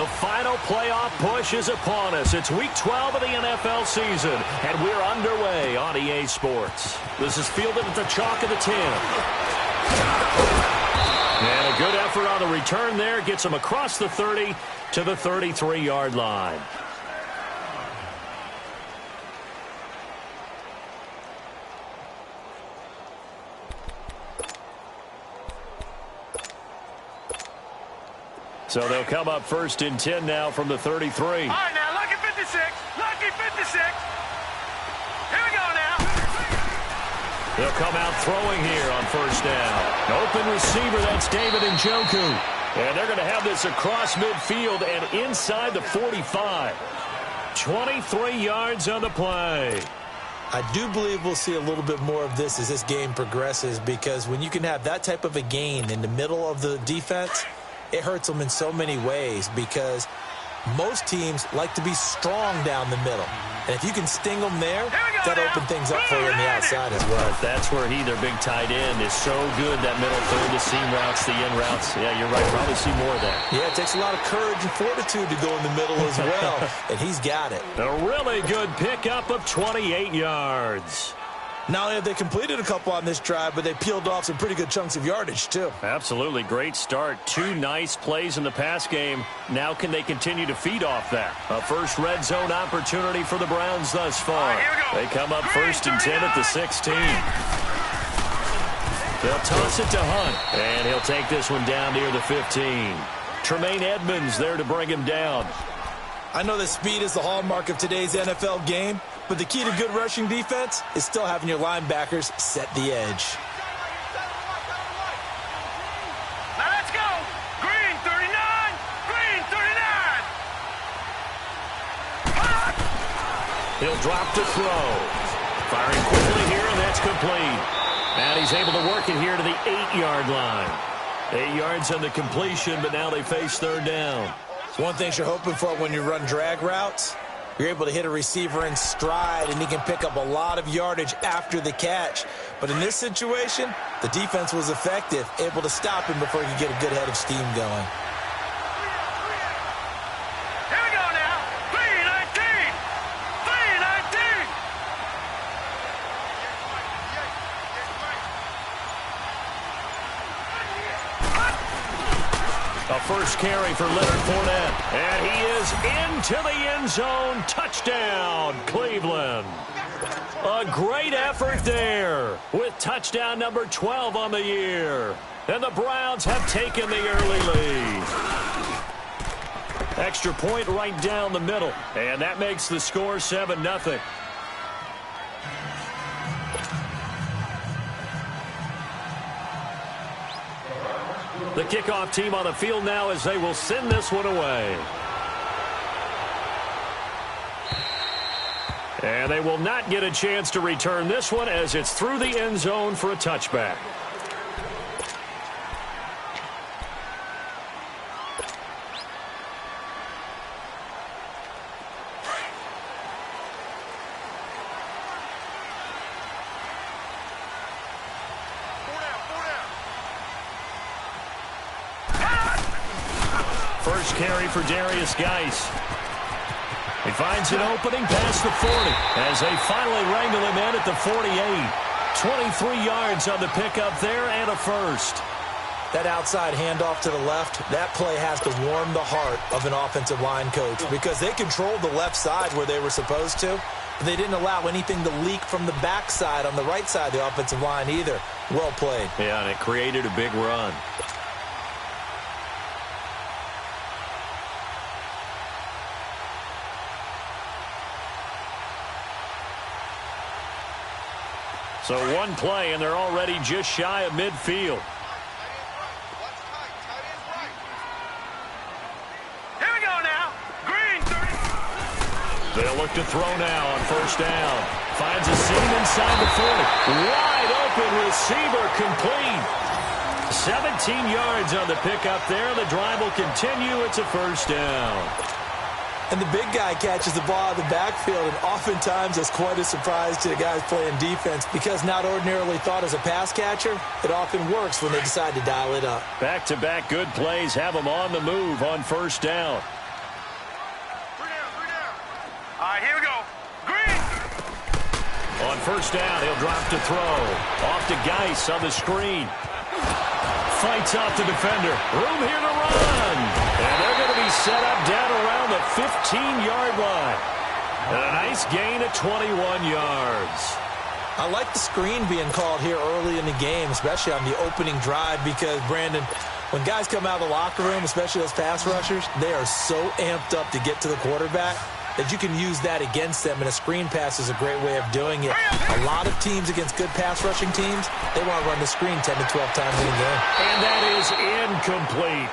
final playoff push is upon us. It's Week 12 of the NFL season, and we're underway on EA Sports. This is fielded at the chalk of the 10. And a good effort on the return there gets him across the 30 to the 33-yard line. So they'll come up first and 10 now from the 33. All right, now, lucky 56. Lucky 56. Here we go now. They'll come out throwing here on first down. An open receiver, that's David Njoku. And they're going to have this across midfield and inside the 45. 23 yards on the play. I do believe we'll see a little bit more of this as this game progresses, because when you can have that type of a gain in the middle of the defense, it hurts them in so many ways, because most teams like to be strong down the middle. And if you can sting them there, that opens things up for you on the outside as well. That's where their big tight end, is so good, that middle third, the seam routes, the in routes. Yeah, you're right. Probably see more of that. Yeah, it takes a lot of courage and fortitude to go in the middle as well, and he's got it. A really good pickup of 28 yards. Not only have they completed a couple on this drive, but they peeled off some pretty good chunks of yardage, too. Absolutely. Great start. 2 nice plays in the pass game. Now can they continue to feed off that? A first red zone opportunity for the Browns thus far. They come up first and 10 at the 16. They'll toss it to Hunt, and he'll take this one down near the 15. Tremaine Edmonds there to bring him down. I know that speed is the hallmark of today's NFL game, but the key to good rushing defense is still having your linebackers set the edge. Now let's go. Green 39. Green 39. He'll drop to throw. Firing quickly here, and that's complete. And he's able to work it here to the 8-yard line. 8 yards on the completion, but now they face third down. One thing you're hoping for when you run drag routes, you're able to hit a receiver in stride, and he can pick up a lot of yardage after the catch. But in this situation, the defense was effective, able to stop him before he could get a good head of steam going. Here we go now. 319. 319. A first carry for Leonard Fournette. And he is into the end zone. Touchdown, Cleveland. A great effort there with touchdown number 12 on the year. And the Browns have taken the early lead. Extra point right down the middle. And that makes the score 7-0. The kickoff team on the field now as they will send this one away. And they will not get a chance to return this one as it's through the end zone for a touchback. First carry for Darius Geis. He finds an opening past the 40 as they finally wrangle him in at the 48. 23 yards on the pickup there and a first. That outside handoff to the left, that play has to warm the heart of an offensive line coach, because they controlled the left side where they were supposed to, but they didn't allow anything to leak from the backside on the right side of the offensive line either. Well played. Yeah, and it created a big run. So one play, and they're already just shy of midfield. Here we go now. Green 30. They'll look to throw now on first down. Finds a seam inside the 40. Wide open receiver complete. 17 yards on the pickup there. The drive will continue. It's a first down. And the big guy catches the ball out of the backfield, and oftentimes that's quite a surprise to the guys playing defense, because not ordinarily thought as a pass catcher, it often works when they decide to dial it up. Back-to-back good plays have them on the move on first down. first down. He'll drop to throw. Off to Geis on the screen. Fights off the defender. Room here to run. And they're going to be set up down around the 15-yard line. And a nice gain of 21 yards. I like the screen being called here early in the game, especially on the opening drive, because, Brandon, when guys come out of the locker room, especially those pass rushers, they are so amped up to get to the quarterback that you can use that against them, and a screen pass is a great way of doing it. A lot of teams against good pass rushing teams, they want to run the screen 10 to 12 times in a game. And that is incomplete.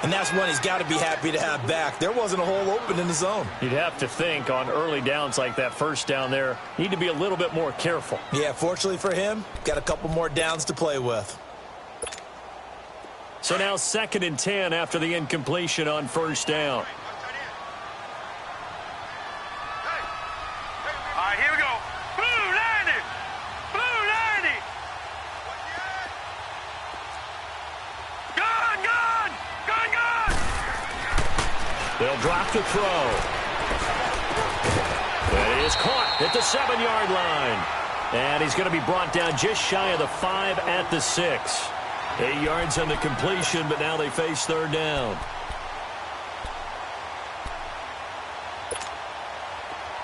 And that's one he's got to be happy to have back. There wasn't a hole open in the zone. You'd have to think on early downs like that first down there, need to be a little bit more careful. Yeah, fortunately for him, got a couple more downs to play with. So now 2nd and 10 after the incompletion on first down. All right, here we go. Blue 90. Blue 90. Gun, gun. Gun, gun. They'll drop to throw. That is caught at the 7-yard line. And he's going to be brought down just shy of the 5 at the 6. 8 yards on the completion, but now they face third down.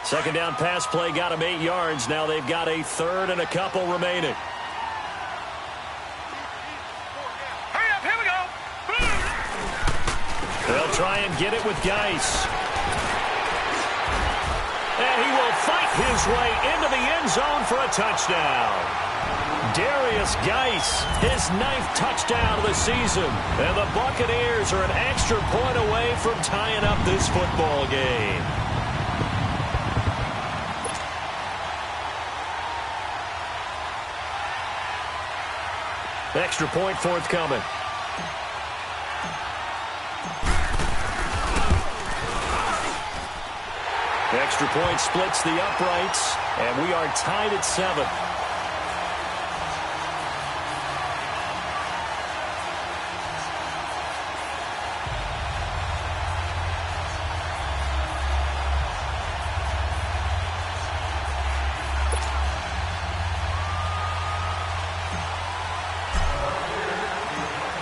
Second down pass play got them 8 yards. Now they've got a third and a couple remaining. Hurry up, here we go. They'll try and get it with Geis. And he will fight his way into the end zone for a touchdown. Darius Geis, his 9th touchdown of the season. And the Buccaneers are an extra point away from tying up this football game. Extra point forthcoming. Extra point splits the uprights, and we are tied at 7.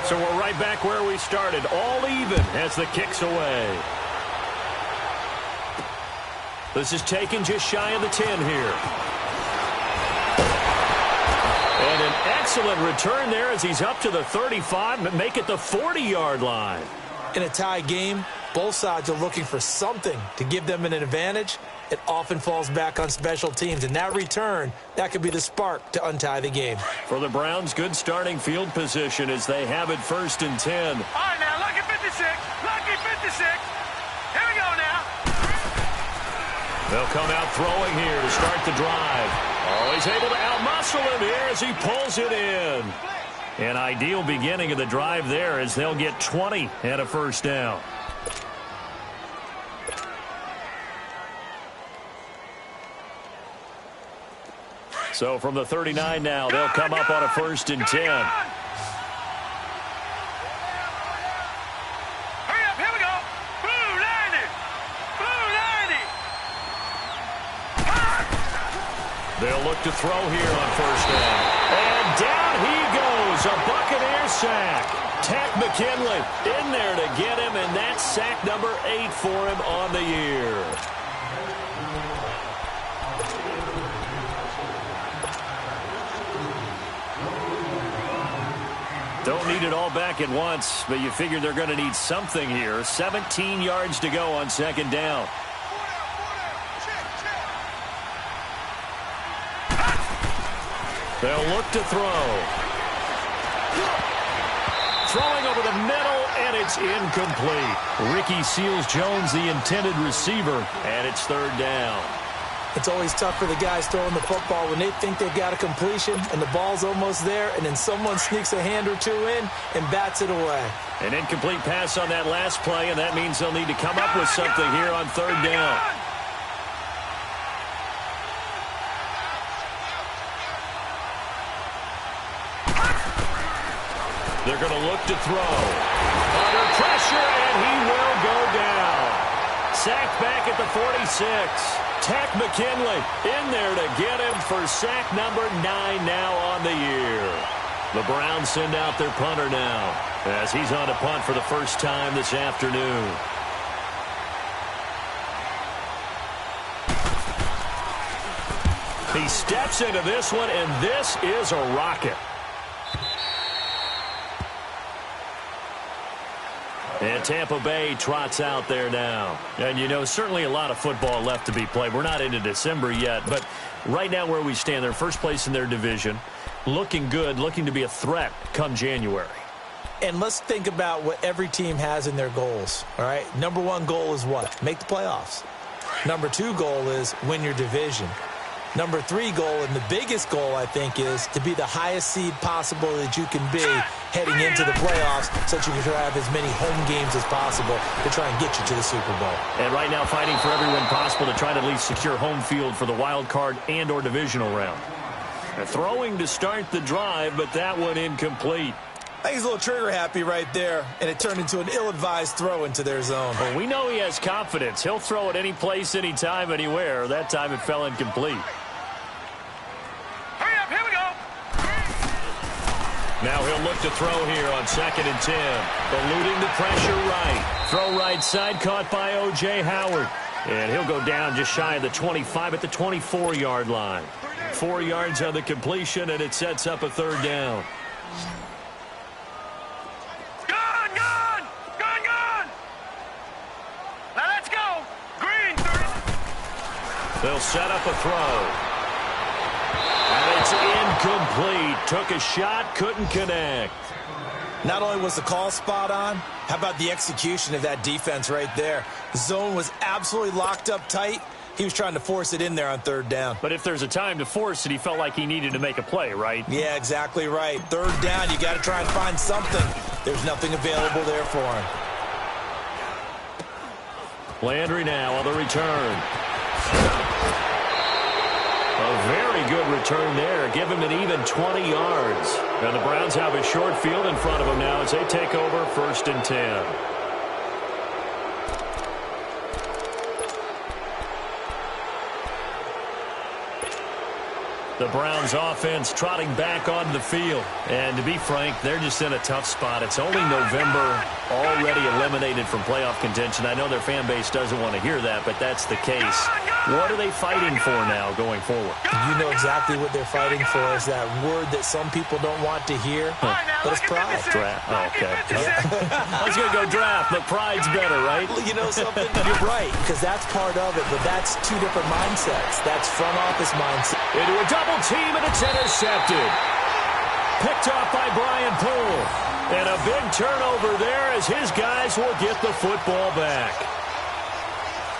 So we're right back where we started, all even as the kick's away. This is taken just shy of the 10 here. And an excellent return there as he's up to the 35, but make it the 40-yard line. In a tie game, both sides are looking for something to give them an advantage. It often falls back on special teams, and that return, that could be the spark to untie the game. For the Browns, good starting field position as they have it 1st and 10. All right, now, lucky 56. Lucky 56. Here we go now. They'll come out throwing here to start the drive. Oh, he's able to outmuscle him here as he pulls it in. An ideal beginning of the drive there as they'll get 20 and a first down. So from the 39 now, they'll come up on a 1st and 10. Hurry up, here we go. Blue 90. Blue 90. They'll look to throw here on first down. And down he goes, a Buccaneer sack. Tack McKinley in there to get him, and that's sack number 8 for him on the year. Don't need it all back at once, but you figure they're going to need something here. 17 yards to go on 2nd down. They'll look to throw. Throwing over the middle, and it's incomplete. Ricky Seals-Jones, the intended receiver, and it's 3rd down. It's always tough for the guys throwing the football when they think they've got a completion and the ball's almost there, and then someone sneaks a hand or two in and bats it away. An incomplete pass on that last play, and that means they'll need to come up with something here on 3rd down. They're going to look to throw. Under pressure, and he will go down. Sacked back at the 46. Tech McKinley in there to get him for sack number 9 now on the year. The Browns send out their punter now as he's on a punt for the first time this afternoon. He steps into this one, and this is a rocket. And Tampa Bay trots out there now. And, you know, certainly a lot of football left to be played. We're not into December yet, but right now where we stand, they're first place in their division. Looking good, looking to be a threat come January. And let's think about what every team has in their goals, all right? Number 1 goal is what? Make the playoffs. Number 2 goal is win your division. Number 3 goal, and the biggest goal, I think, is to be the highest seed possible that you can be heading into the playoffs so that you can have as many home games as possible to try and get you to the Super Bowl. And right now fighting for every win possible to try to at least secure home field for the wild card and or divisional round. Throwing to start the drive, but that one incomplete. I think he's a little trigger happy right there, and it turned into an ill-advised throw into their zone. Well, we know he has confidence. He'll throw it any place, anytime, anywhere. That time it fell incomplete. Hurry up, here we go. Now he'll look to throw here on 2nd and 10. Eluding the pressure right. Throw right side caught by O.J. Howard. And he'll go down just shy of the 25 at the 24-yard line. 4 yards on the completion, and it sets up a 3rd down. Now let's go. Green, 30. They'll set up a throw. And it's incomplete. Took a shot, couldn't connect. Not only was the call spot on, how about the execution of that defense right there? The zone was absolutely locked up tight. He was trying to force it in there on 3rd down. But if there's a time to force it, he felt like he needed to make a play, right? Yeah, exactly right. 3rd down, you got to try and find something. There's nothing available there for him. Landry now on the return. A very good return there. Give him an even 20 yards. And the Browns have a short field in front of them now as they take over 1st and 10. The Browns offense trotting back on the field. And to be frank, they're just in a tough spot. It's only November, already eliminated from playoff contention. I know their fan base doesn't want to hear that, but that's the case. What are they fighting for now going forward? You know exactly what they're fighting for is that word that some people don't want to hear, but it's pride. Draft. Oh, okay. I was going to go draft, but pride's better, right? You know something? You're right, because that's part of it, but that's 2 different mindsets. That's front office mindset. Into a double team, and it's intercepted. Picked off by Brian Poole. And a big turnover there as his guys will get the football back.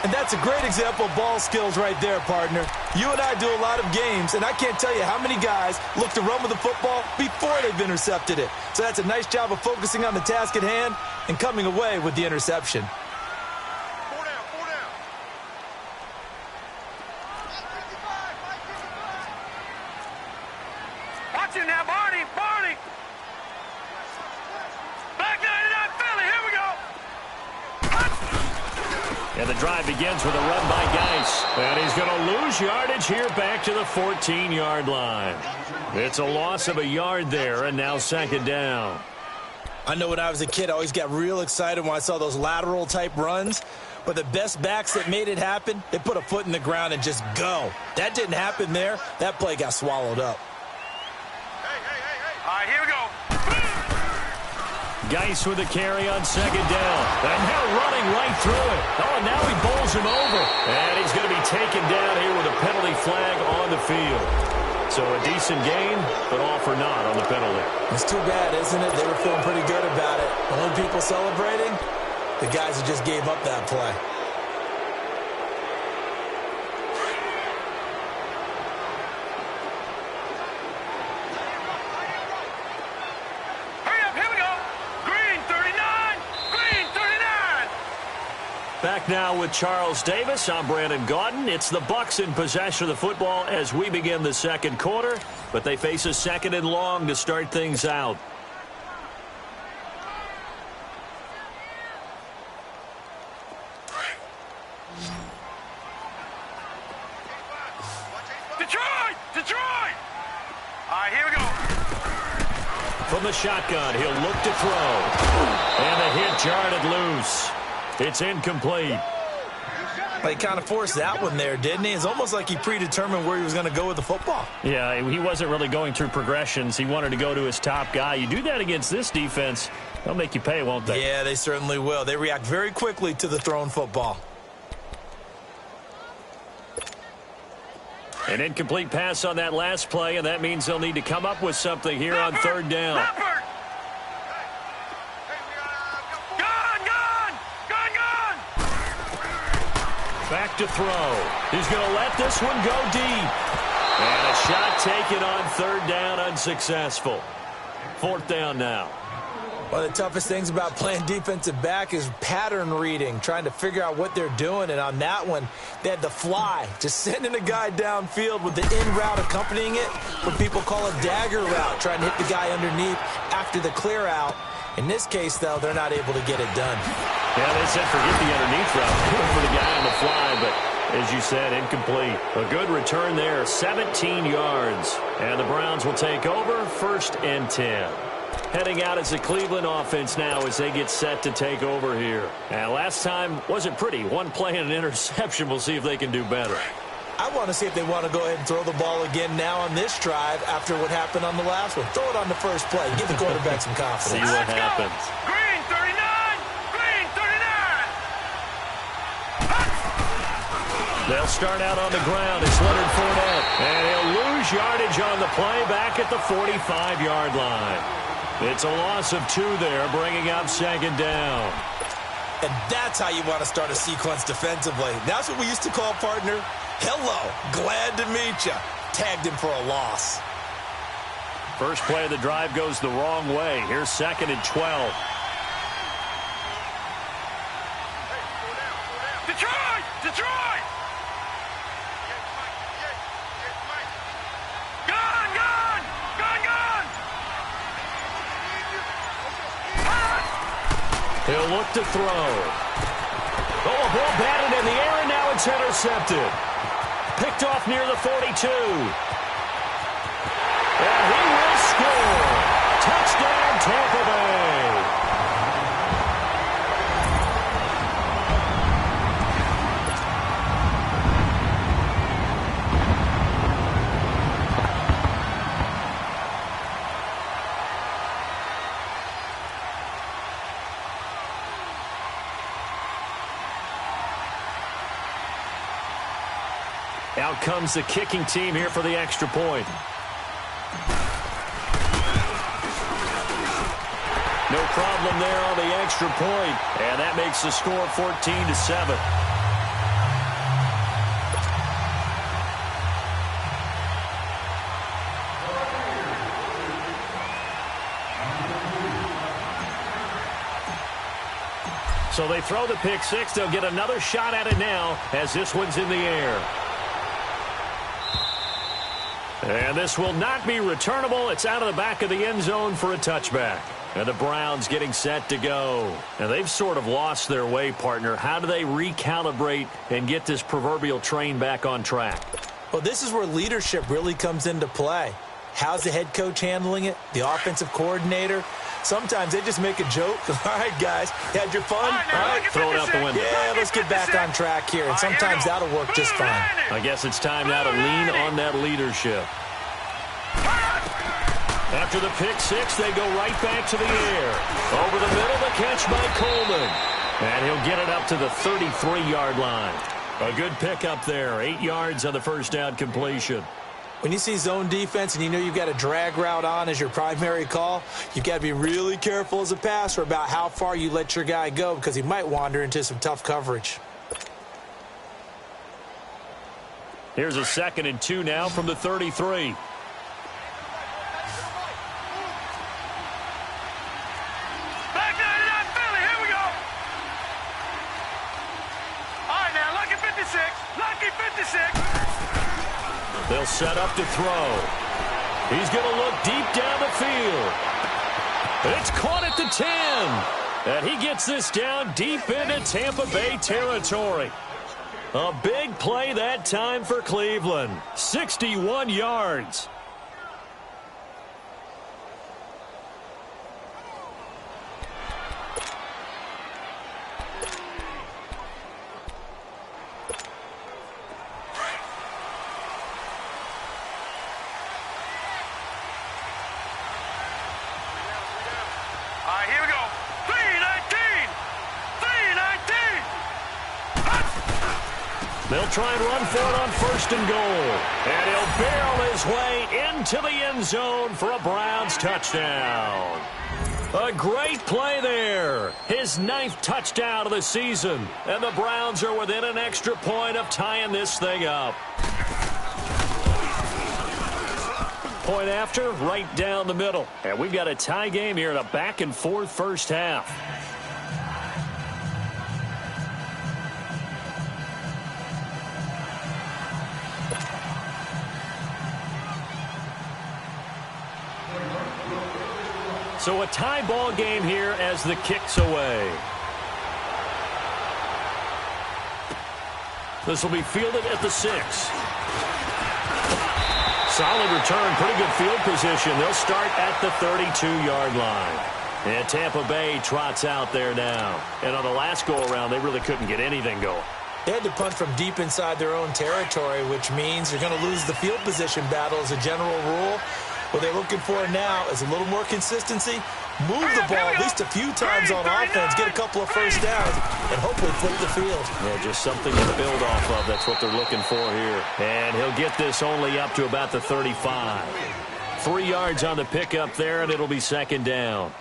And that's a great example of ball skills right there, partner. You and I do a lot of games, and I can't tell you how many guys look to run with the football before they've intercepted it. So that's a nice job of focusing on the task at hand and coming away with the interception. Watch it now, Barney. Back 99 Philly, here we go. And the drive begins with a run by Geis. And he's going to lose yardage here back to the 14-yard line. It's a loss of a yard there, and now 2nd down. I know when I was a kid, I always got real excited when I saw those lateral-type runs. But the best backs that made it happen, they put a foot in the ground and just go. That didn't happen there. That play got swallowed up. All right, here we go. Geis with a carry on 2nd down. And now running right through it. Oh, and now he bowls him over. And he's going to be taken down here with a penalty flag on the field. So a decent gain, but all for naught on the penalty. It's too bad, isn't it? They were feeling pretty good about it. The only people celebrating, the guys who just gave up that play. Back now with Charles Davis. I'm Brandon Gaudin. It's the Bucs in possession of the football as we begin the 2nd quarter, but they face a 2nd and long to start things out. right, here we go. From the shotgun, he'll look to throw. And the hit jarred it loose. It's incomplete. He kind of forced that one there, didn't he? It's almost like he predetermined where he was going to go with the football. Yeah, he wasn't really going through progressions. He wanted to go to his top guy. You do that against this defense, they'll make you pay, won't they? Yeah, they certainly will. They react very quickly to the thrown football. An incomplete pass on that last play, and that means they'll need to come up with something here on third down. Leopard! Gone! Back to throw. He's going to let this one go deep. And a shot taken on third down, unsuccessful. Fourth down now. One of the toughest things about playing defensive back is pattern reading, trying to figure out what they're doing. And on that one, they had the fly, just sending a guy downfield with the in route accompanying it, what people call a dagger route, trying to hit the guy underneath after the clear out. In this case, though, they're not able to get it done. Yeah, they said forget the underneath route. Good for the guy on the fly, but as you said, incomplete. A good return there, 17 yards. And the Browns will take over, 1st and 10. Heading out as the Cleveland offense now as they get set to take over here. And last time wasn't pretty. One play and an interception. We'll see if they can do better. I want to see if they want to go ahead and throw the ball again now on this drive after what happened on the last one. Throw it on the first play. Give the quarterback some confidence. See what happens. Green 39! Green 39! They'll start out on the ground. It's Leonard Fournette. And he'll lose yardage on the play back at the 45-yard line. It's a loss of 2 there, bringing up 2nd down. And that's how you want to start a sequence defensively. That's what we used to call, partner, hello, glad to meet you. Tagged him for a loss. First play of the drive goes the wrong way. Here's 2nd and 12. Detroit! Detroit! Gone! He'll look to throw. Oh, a ball batted in the air, and now it's intercepted. Picked off near the 42. And he will score. Touchdown, Tampa Bay. Out comes the kicking team here for the extra point. No problem there on the extra point. And that makes the score 14-7. So they throw the pick six. They'll get another shot at it now as this one's in the air. And this will not be returnable. It's out of the back of the end zone for a touchback. And the Browns getting set to go. And they've sort of lost their way, partner. How do they recalibrate and get this proverbial train back on track? Well, this is where leadership really comes into play. How's the head coach handling it? The offensive coordinator? Sometimes they just make a joke. All right, guys, you had your fun? All right, throw it out the window. Yeah, let's get back on track here. And sometimes that'll work just fine. I guess it's time now to lean on that leadership. After the pick six, they go right back to the air. Over the middle, the catch by Coleman. And he'll get it up to the 33-yard line. A good pickup there. 8 yards on the first down completion. When you see zone defense and you know you've got a drag route on as your primary call, you've got to be really careful as a passer about how far you let your guy go because he might wander into some tough coverage. Here's a 2nd and 2 now from the 33. Back 99 Philly, here we go. All right, now, lucky 56. Lucky 56. They'll set up to throw. He's going to look deep down the field. It's caught at the 10. And he gets this down deep into Tampa Bay territory. A big play that time for Cleveland. 61 yards. They'll try and run for it on 1st and goal. And he'll barrel his way into the end zone for a Browns touchdown. A great play there. His 9th touchdown of the season. And the Browns are within an extra point of tying this thing up. Point after, right down the middle. And we've got a tie game here in a back-and-forth first half. So a tie ball game here as the kick's away. This will be fielded at the 6. Solid return, pretty good field position. They'll start at the 32-yard line. And Tampa Bay trots out there now. And on the last go-around, they really couldn't get anything going. They had to punt from deep inside their own territory, which means you're going to lose the field position battle as a general rule. What they're looking for now is a little more consistency, move the ball at least a few times on offense, get a couple of first downs, and hopefully flip the field. Yeah, just something to build off of. That's what they're looking for here. And he'll get this only up to about the 35. 3 yards on the pickup there, and it'll be 2nd down.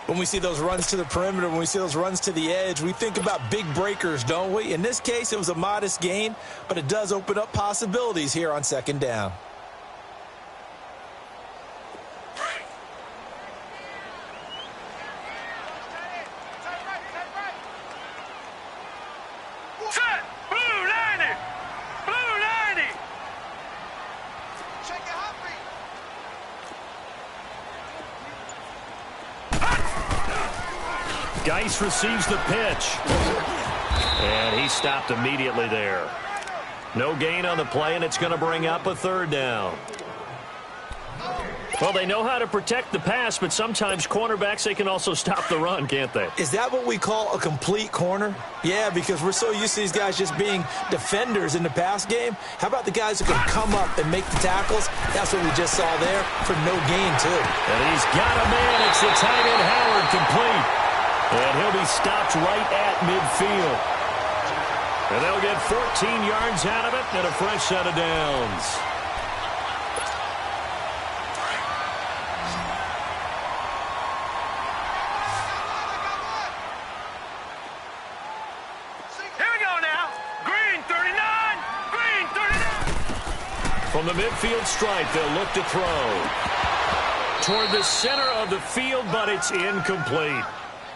When we see those runs to the perimeter, when we see those runs to the edge, we think about big breakers, don't we? In this case, it was a modest gain, but it does open up possibilities here on 2nd down. Geis receives the pitch. And he stopped immediately there. No gain on the play, and it's going to bring up a 3rd down. Well, they know how to protect the pass, but sometimes cornerbacks, they can also stop the run, can't they? Is that what we call a complete corner? Yeah, because we're so used to these guys just being defenders in the pass game. How about the guys who can come up and make the tackles? That's what we just saw there for no gain, too. And he's got a man. It's the tight end, Howard, complete. And he'll be stopped right at midfield. And they'll get 14 yards out of it and a fresh set of downs. From the midfield stripe, they'll look to throw. Toward the center of the field, but it's incomplete.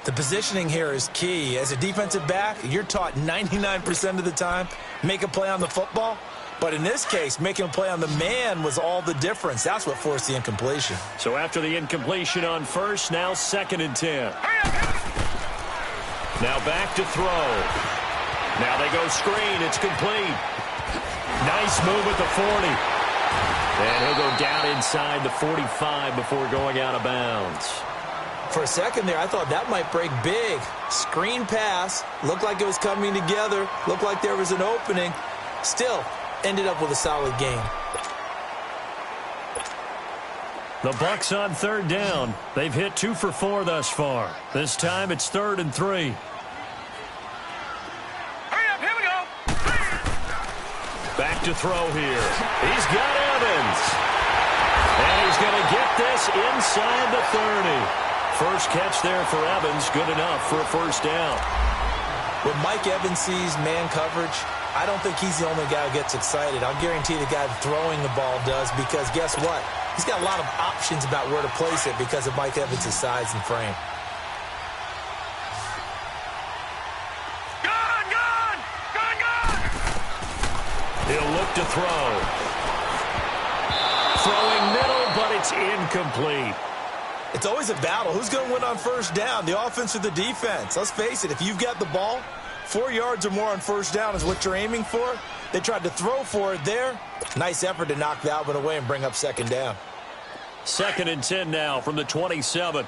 The positioning here is key. As a defensive back, you're taught 99% of the time, make a play on the football. But in this case, making a play on the man was all the difference. That's what forced the incompletion. So after the incompletion on 1st, now 2nd and 10. Now back to throw. Now they go screen. It's complete. Nice move at the 40. And he'll go down inside the 45 before going out of bounds. For a second there, I thought that might break big. Screen pass. Looked like it was coming together. Looked like there was an opening. Still, ended up with a solid gain. The Bucs on 3rd down. They've hit 2 for 4 thus far. This time it's 3rd and 3. Back to throw here. He's got Evans. And he's going to get this inside the 30. First catch there for Evans. Good enough for a first down. When Mike Evans sees man coverage, I don't think he's the only guy who gets excited. I'll guarantee the guy throwing the ball does, because guess what? He's got a lot of options about where to place it because of Mike Evans' size and frame. He'll look to throw. Throwing middle, but it's incomplete. It's always a battle. Who's going to win on first down, the offense or the defense? Let's face it, if you've got the ball, 4 yards or more on first down is what you're aiming for. They tried to throw for it there. Nice effort to knock that one away and bring up 2nd down. 2nd and 10 now from the 27.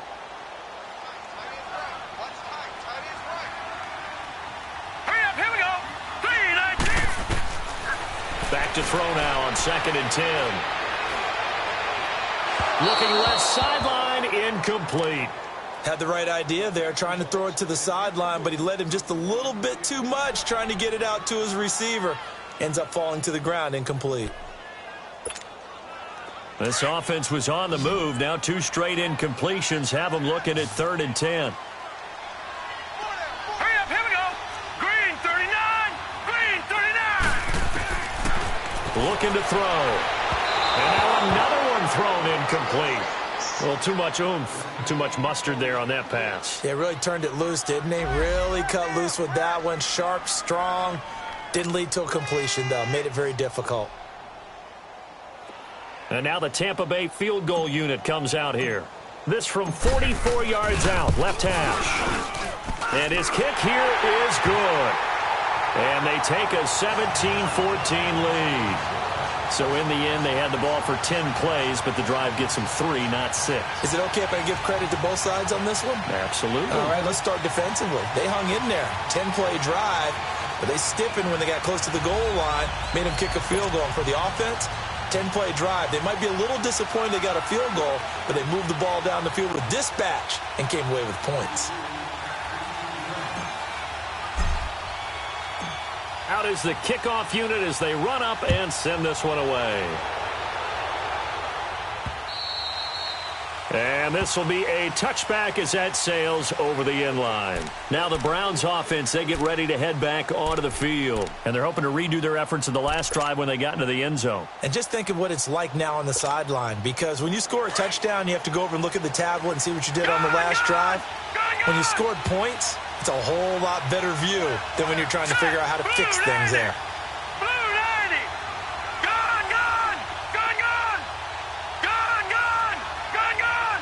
Back to throw now on 2nd and 10. Looking left sideline, incomplete. Had the right idea there, trying to throw it to the sideline, but he led him just a little bit too much, trying to get it out to his receiver. Ends up falling to the ground, incomplete. This offense was on the move. Now 2 straight incompletions have them looking at 3rd and 10. Hurry up, here we go. Green 39, green 39. Looking to throw. And now another one thrown incomplete. A little too much oomph, too much mustard there on that pass. Yeah, really turned it loose, didn't he? Really cut loose with that one. Sharp, strong. Didn't lead to a completion, though. Made it very difficult. And now the Tampa Bay field goal unit comes out here. This from 44 yards out, left hash. And his kick here is good. And they take a 17-14 lead. So in the end, they had the ball for 10 plays, but the drive gets them 3, not 6. Is it okay if I give credit to both sides on this one? Absolutely. All right, let's start defensively. They hung in there. 10-play drive, but they stiffened when they got close to the goal line, made them kick a field goal. For the offense, 10-play drive. They might be a little disappointed they got a field goal, but they moved the ball down the field with dispatch and came away with points. Out is the kickoff unit as they run up and send this one away. And this will be a touchback as that sails over the end line. Now the Browns offense, they get ready to head back onto the field. And they're hoping to redo their efforts in the last drive when they got into the end zone. And just think of what it's like now on the sideline, because when you score a touchdown, you have to go over and look at the tablet and see what you did on the last drive. When you scored points, it's a whole lot better view than when you're trying to figure out how to fix things there. Blue 90. Gone, gone, gone, gone. Gone, gone, gone, gone.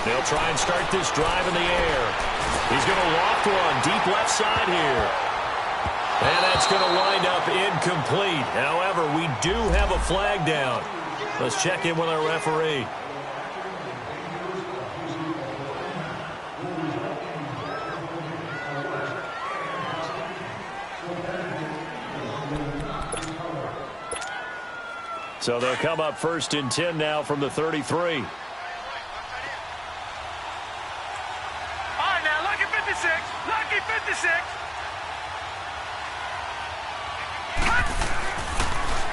They'll try and start this drive in the air. He's going to loft one deep left side here. And that's going to wind up incomplete. However, we do have a flag down. Let's check in with our referee. So they'll come up 1st and 10 now from the 33. All right, now, lucky 56. Lucky 56.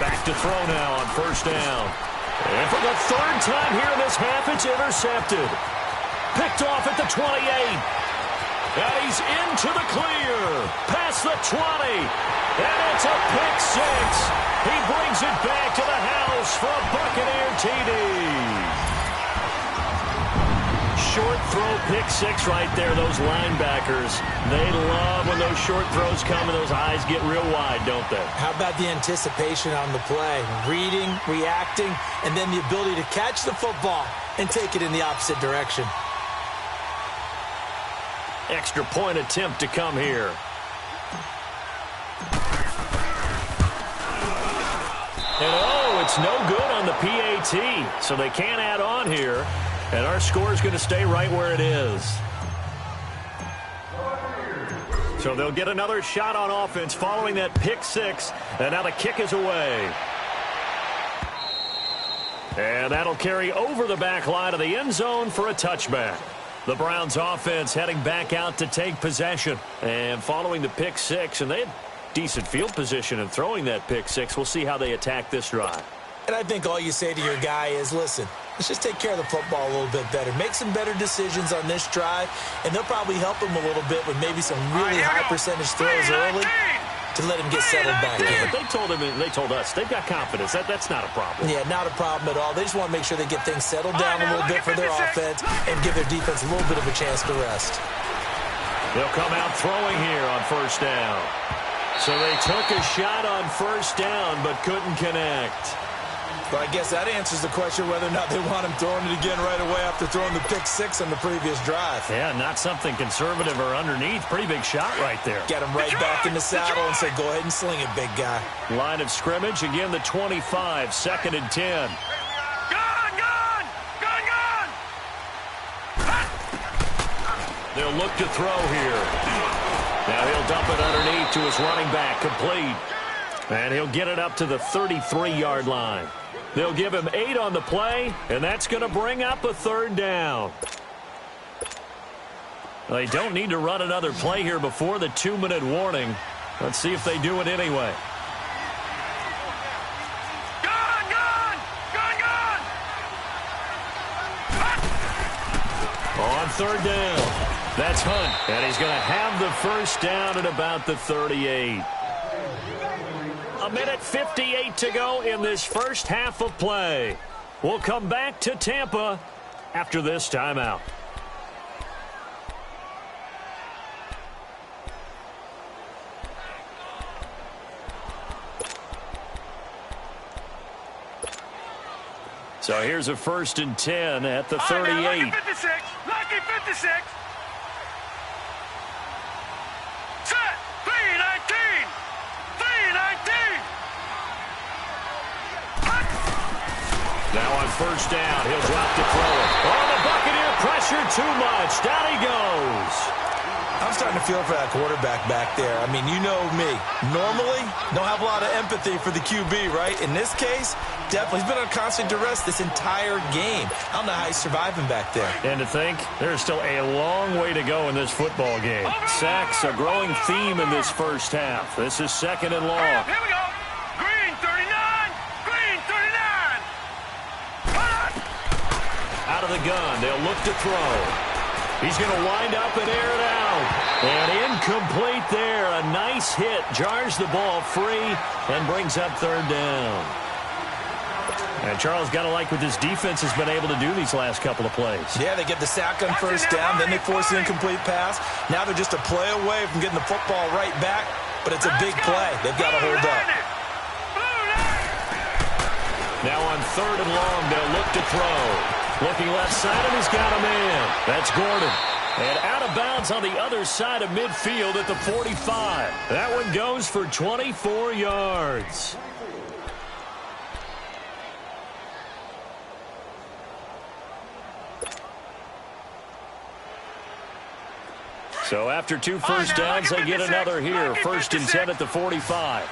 Back to throw now on 1st down. And for the 3rd time here in this half, it's intercepted. Picked off at the 28. And he's into the clear. Past the 20. And it's a pick 6. He brings it back to the house for a Buccaneer TD. Short throw pick 6 right there. Those linebackers, they love when those short throws come and those eyes get real wide, don't they? How about the anticipation on the play? Reading, reacting, and then the ability to catch the football and take it in the opposite direction. Extra point attempt to come here. And oh, it's no good on the PAT, so they can't add on here. And our score is going to stay right where it is. So they'll get another shot on offense following that pick 6. And now the kick is away. And that'll carry over the back line of the end zone for a touchback. The Browns offense heading back out to take possession. And following the pick 6, and they had decent field position in throwing that pick 6. We'll see how they attack this drive. And I think all you say to your guy is, listen, let's just take care of the football a little bit better. Make some better decisions on this drive, and they'll probably help him a little bit with maybe some really high percentage throws early to let him get settled back in. But they told us they've got confidence. That's not a problem. Yeah, not a problem at all. They just want to make sure they get things settled down a little bit for their offense and give their defense a little bit of a chance to rest. They'll come out throwing here on 1st down. So they took a shot on 1st down but couldn't connect. But I guess that answers the question whether or not they want him throwing it again right away after throwing the pick 6 on the previous drive. Yeah, not something conservative or underneath. Pretty big shot right there. Get him right back in the saddle and say, go ahead and sling it, big guy. Line of scrimmage, again the 25, 2nd and 10. Gone, gone, gone, gone. They'll look to throw here. Now he'll dump it underneath to his running back, complete. And he'll get it up to the 33-yard line. They'll give him 8 on the play, and that's going to bring up a 3rd down. They don't need to run another play here before the 2-minute warning. Let's see if they do it anyway. On 3rd down, that's Hunt, and he's going to have the 1st down at about the 38. 1:58 to go in this first half of play. We'll come back to Tampa after this timeout. So here's a 1st and 10 at the 38. Lucky 56. Lucky 56. Set. 319. 319. Now on 1st down, he'll drop to throw it. Oh, the Buccaneer pressure too much. Down he goes. I'm starting to feel for that quarterback back there. I mean, you know me. Normally, don't have a lot of empathy for the QB, right? In this case, definitely. He's been on constant duress this entire game. I don't know how he's surviving back there. And to think, there's still a long way to go in this football game. Sacks, a growing theme in this first half. This is 2nd and long. Here we go. Green 39. Green 39. Out of the gun, they'll look to throw. He's going to wind up and air it out. And incomplete there. A nice hit. Jars the ball free and brings up 3rd down. And Charles, got to like what this defense has been able to do these last couple of plays. Yeah, they get the sack on 1st down, then they force an incomplete pass. Now they're just a play away from getting the football right back, but it's a big play. They've got to hold up. Now on 3rd and long, they'll look to throw. Looking left side, and he's got a man. That's Gordon. And out of bounds on the other side of midfield at the 45. That one goes for 24 yards. So after 2 first downs, they get another here. 1st and 10 at the 45.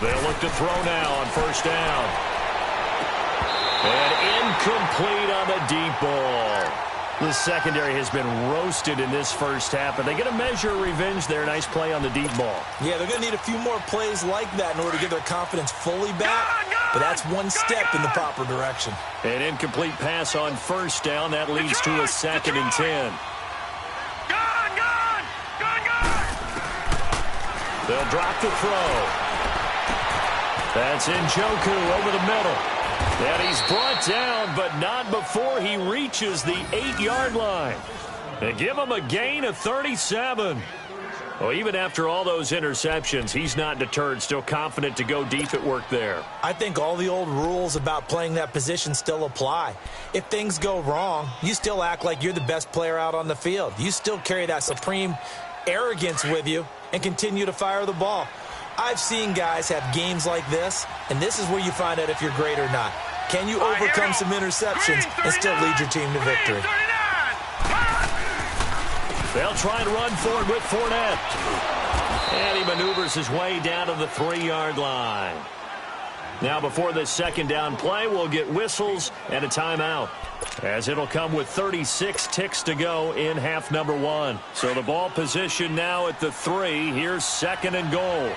They'll look to throw now on 1st down. And incomplete on the deep ball. The secondary has been roasted in this first half, but they get a measure of revenge there. Nice play on the deep ball. Yeah, they're going to need a few more plays like that in order to get their confidence fully back, but that's one step in the proper direction. An incomplete pass on 1st down. That leads to a 2nd and 10. They'll drop the throw. That's Njoku over the middle. And he's brought down, but not before he reaches the 8-yard line. And give him a gain of 37. Well, even after all those interceptions, he's not deterred, still confident to go deep at work there. I think all the old rules about playing that position still apply. If things go wrong, you still act like you're the best player out on the field. You still carry that supreme arrogance with you and continue to fire the ball. I've seen guys have games like this, and this is where you find out if you're great or not. Can you overcome some interceptions and still lead your team to victory? They'll try and run forward with Fournette. And he maneuvers his way down to the 3-yard line. Now before this 2nd down play, we'll get whistles and a timeout, as it'll come with 36 ticks to go in half number 1. So the ball position now at the 3. Here's 2nd and goal.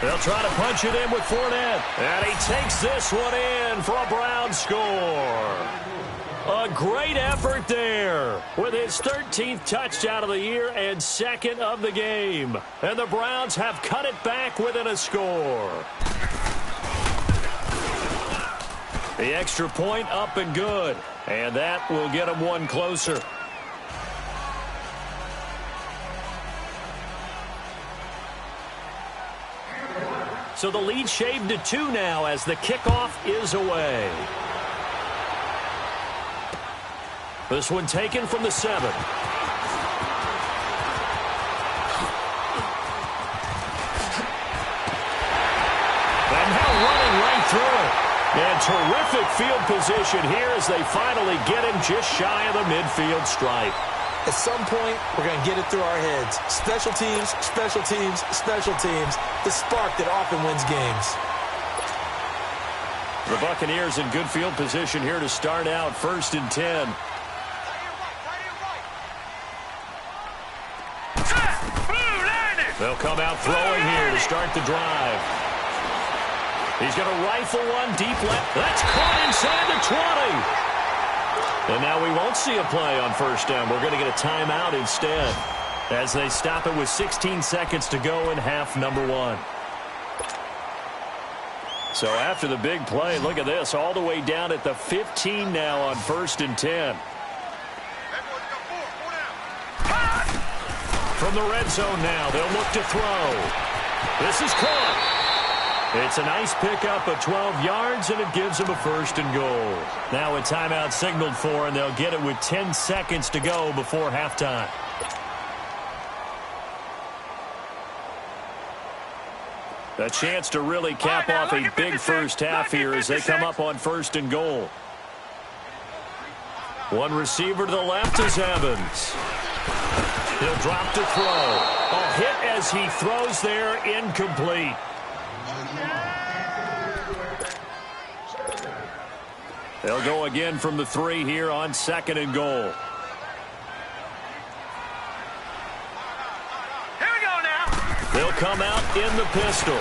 They'll try to punch it in with Fournette. And he takes this one in for a Brown score. A great effort there with his 13th touchdown of the year and 2nd of the game. And the Browns have cut it back within a score. The extra point up and good. And that will get them one closer. So the lead shaved to 2 now as the kickoff is away. This one taken from the 7. terrific field position here as they finally get him just shy of the midfield stripe. At some point, we're going to get it through our heads. Special teams, special teams, special teams. The spark that often wins games. The Buccaneers in good field position here to start out 1st and 10. They'll come out throwing here to start the drive. He's going to rifle one deep left. That's caught inside the 20. And now we won't see a play on 1st down. We're going to get a timeout instead as they stop it with 16 seconds to go in half number 1. So after the big play, look at this, all the way down at the 15 now on 1st and 10. From the red zone now, they'll look to throw. This is caught. It's a nice pickup of 12 yards, and it gives them a 1st and goal. Now a timeout signaled for, and they'll get it with 10 seconds to go before halftime. A chance to really cap off a big first half here as they come up on 1st and goal. One receiver to the left is Evans. He'll drop to throw. A hit as he throws there, incomplete. They'll go again from the 3 here on 2nd and goal. Here we go now. They'll come out in the pistol.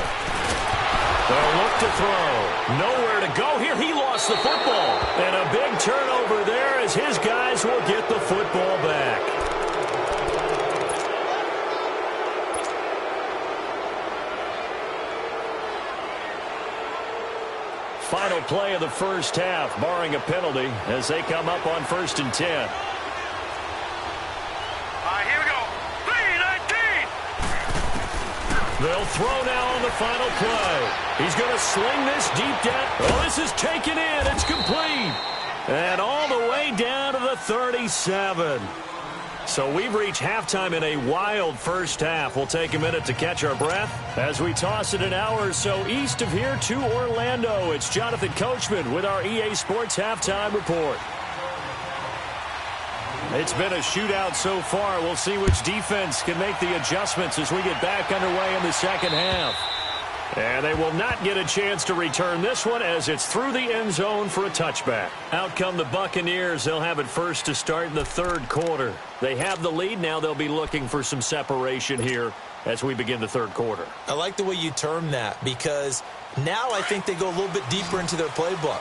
They'll look to throw. Nowhere to go here. He lost the football. And a big turnover there as his guys will get the football back. Final play of the first half, barring a penalty, as they come up on 1st and 10. All right, here we go. 3-19. They'll throw now on the final play. He's going to sling this deep down. Oh, this is taken in. It's complete. And all the way down to the 37. So we've reached halftime in a wild first half. We'll take a minute to catch our breath as we toss it an hour or so east of here to Orlando. It's Jonathan Coachman with our EA Sports Halftime Report. It's been a shootout so far. We'll see which defense can make the adjustments as we get back underway in the second half. And they will not get a chance to return this one as it's through the end zone for a touchback. Out come the Buccaneers. They'll have it first to start in the 3rd quarter. They have the lead. Now they'll be looking for some separation here as we begin the 3rd quarter. I like the way you term that because now I think they go a little bit deeper into their playbook.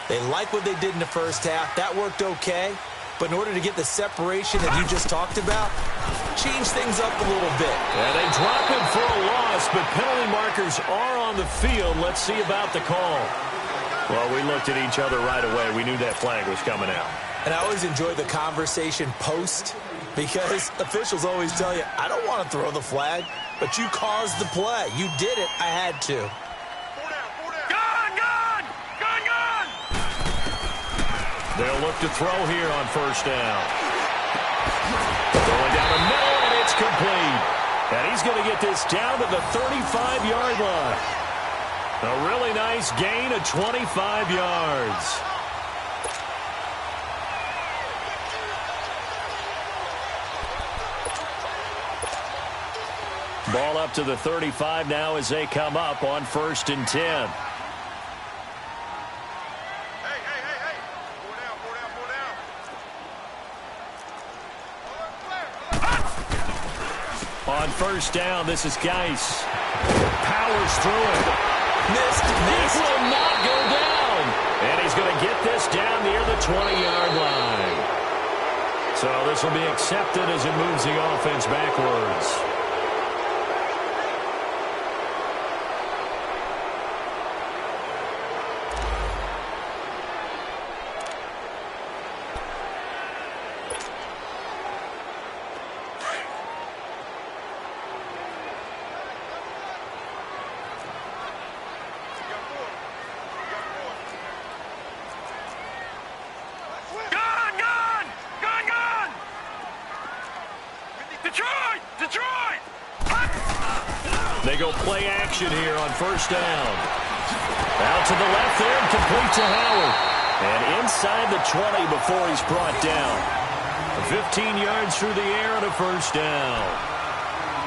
They like what they did in the first half. That worked okay. But in order to get the separation that you just talked about, change things up a little bit. And they drop him for a loss, but penalty markers are on the field. Let's see about the call. Well, we looked at each other right away. We knew that flag was coming out. And I always enjoy the conversation post because officials always tell you, I don't want to throw the flag, but you caused the play. You did it. I had to. They'll look to throw here on 1st down. Going down the middle, and it's complete. And he's going to get this down to the 35-yard line. A really nice gain of 25 yards. Ball up to the 35 now as they come up on 1st and 10. On 1st down, this is Geis. Powers through it. Missed. He will not go down. And he's going to get this down near the 20-yard line. So this will be accepted as it moves the offense backwards. They go play action here on 1st down. Out to the left there, complete to Howard. And inside the 20 before he's brought down. 15 yards through the air and a first down.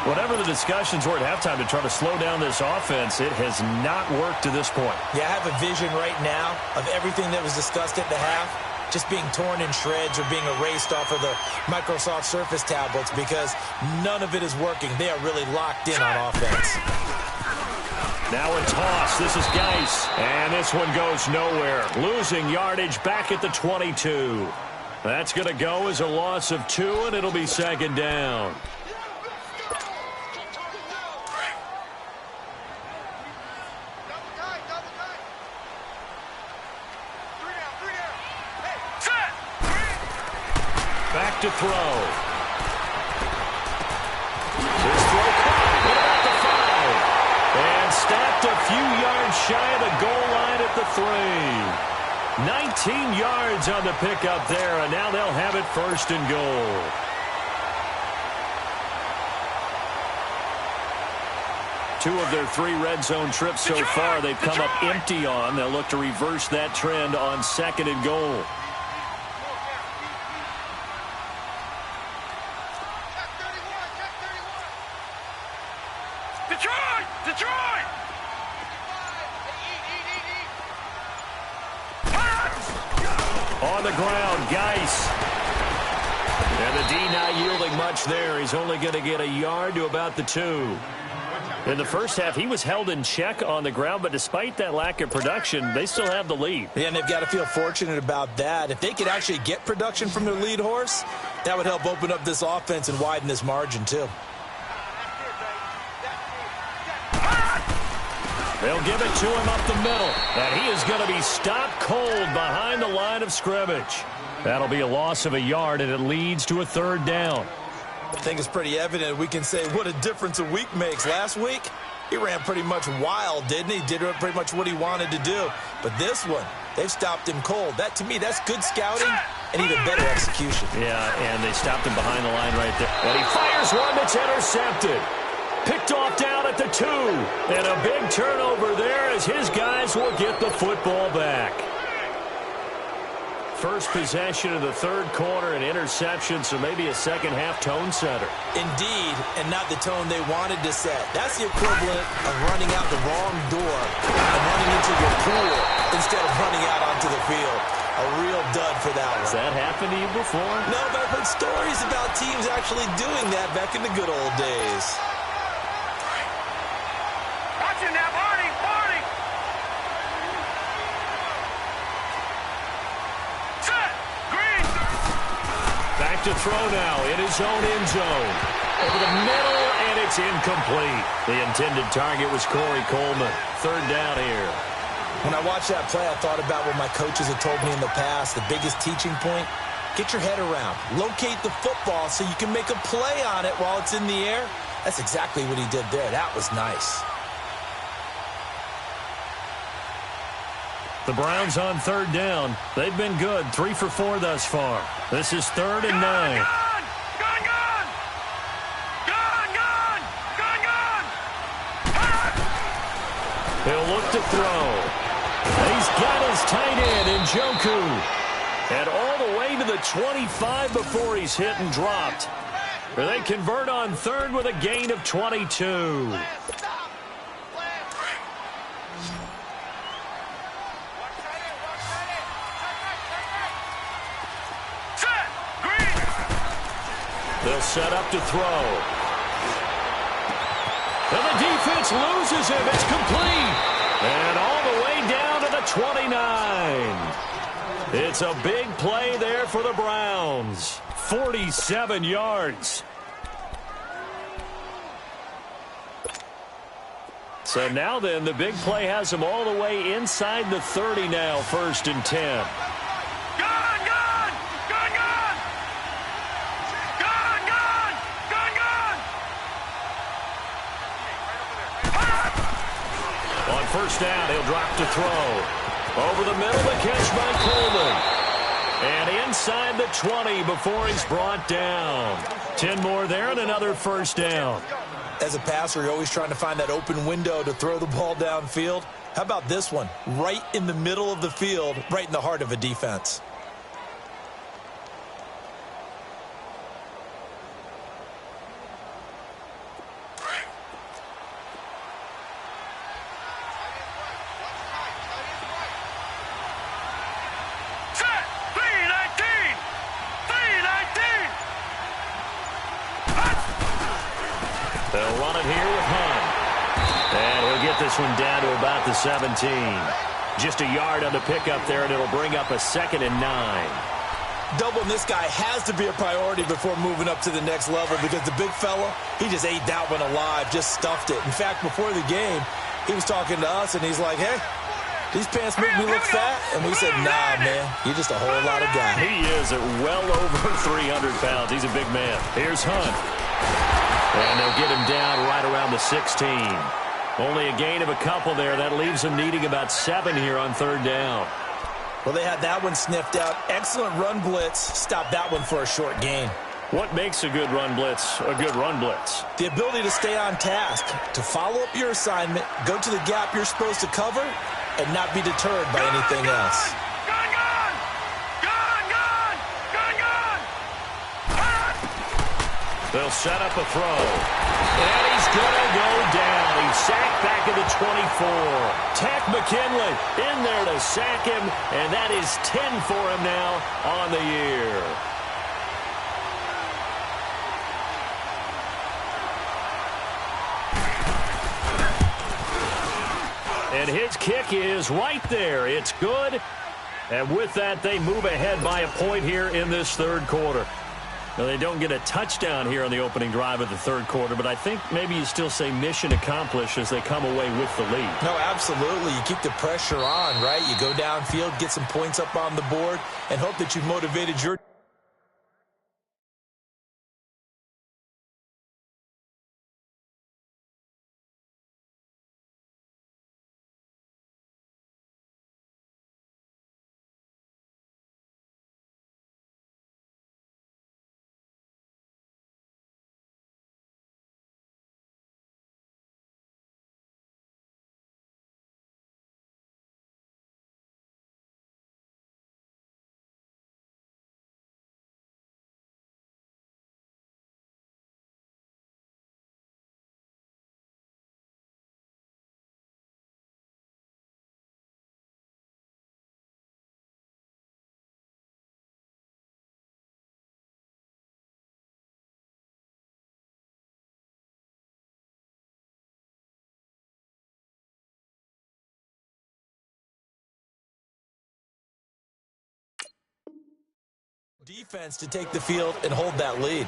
Whatever the discussions were at halftime to try to slow down this offense, it has not worked to this point. Yeah, I have a vision right now of everything that was discussed at the half just being torn in shreds or being erased off of the Microsoft Surface tablets because none of it is working. They are really locked in on offense. Now a toss. This is Geis. And this one goes nowhere. Losing yardage back at the 22. That's going to go as a loss of 2, and it'll be second down. Back to throw. His throw caught. What about the 5? And stopped a few yards shy of the goal line at the 3. 19 yards on the pickup there, and now they'll have it first and goal. Two of their 3 red zone trips so far they've come up empty on. They'll look to reverse that trend on second and goal. Detroit! On the ground, Geis. And the D not yielding much there. He's only going to get a yard to about the 2. In the first half, he was held in check on the ground, but despite that lack of production, they still have the lead. Yeah, and they've got to feel fortunate about that. If they could actually get production from their lead horse, that would help open up this offense and widen this margin, too. They'll give it to him up the middle, and he is going to be stopped cold behind the line of scrimmage. That'll be a loss of a yard, and it leads to a third down. I think it's pretty evident. We can say what a difference a week makes. Last week, he ran pretty much wild, didn't he? Did pretty much what he wanted to do. But this one, they've stopped him cold. That, to me, that's good scouting and even better execution. Yeah, and they stopped him behind the line right there. And he fires one that's intercepted. Picked off down at the 2. And a big turnover there as his guys will get the football back. First possession of the third quarter, an interception, so maybe a second-half tone setter. Indeed, and not the tone they wanted to set. That's the equivalent of running out the wrong door and running into your pool instead of running out onto the field. A real dud for that one. Has that happened to you before? No, but I've heard stories about teams actually doing that back in the good old days. Watching that, Marty! Back to throw now in his own end zone. Over the middle, and it's incomplete. The intended target was Corey Coleman. Third down here. When I watched that play, I thought about what my coaches had told me in the past. The biggest teaching point, get your head around. Locate the football so you can make a play on it while it's in the air. That's exactly what he did there. That was nice. The Browns on third down. They've been good. 3 for 4 thus far. This is 3rd and 9. Gone! He'll look to throw. He's got his tight end, Njoku. And all the way to the 25 before he's hit and dropped. They convert on third with a gain of 22. They'll set up to throw. And the defense loses him. It's complete. And all the way down to the 29. It's a big play there for the Browns. 47 yards. So now then, the big play has them all the way inside the 30 now, 1st and 10. On first down, he'll drop to throw. Over the middle, the catch by Coleman. And inside the 20 before he's brought down. 10 more there and another first down. As a passer, you're always trying to find that open window to throw the ball downfield. How about this one? Right in the middle of the field, right in the heart of a defense. Set. 319. 319. They'll run it here with Hunt. And he'll get this one down to about the 17. Just a yard on the pickup there, and it'll bring up a 2nd and 9. Doubling this guy has to be a priority before moving up to the next level because the big fella, he just ate that one alive, just stuffed it. In fact, before the game, he was talking to us, and he's like, hey, these pants make me look fat. And we said, nah, man, you're just a whole lot of guy. He is at well over 300 pounds. He's a big man. Here's Hunt. And they'll get him down right around the 16. Only a gain of a couple there. That leaves him needing about 7 here on 3rd down. Well, they had that one sniffed out. Excellent run blitz. Stop that one for a short gain. What makes a good run blitz a good run blitz? The ability to stay on task, to follow up your assignment, go to the gap you're supposed to cover, and not be deterred by anything else. Gun, gun. Gun, gun. Gun, gun. They'll set up a throw. And he's going to go down. He's sacked back at the 24. Tack McKinley in there to sack him, and that is 10 for him now on the year. And his kick is right there. It's good. And with that, they move ahead by a point here in this 3rd quarter. Now, they don't get a touchdown here on the opening drive of the 3rd quarter, but I think maybe you still say mission accomplished as they come away with the lead. No, absolutely. You keep the pressure on, right? You go downfield, get some points up on the board, and hope that you've motivated your defense to take the field and hold that lead.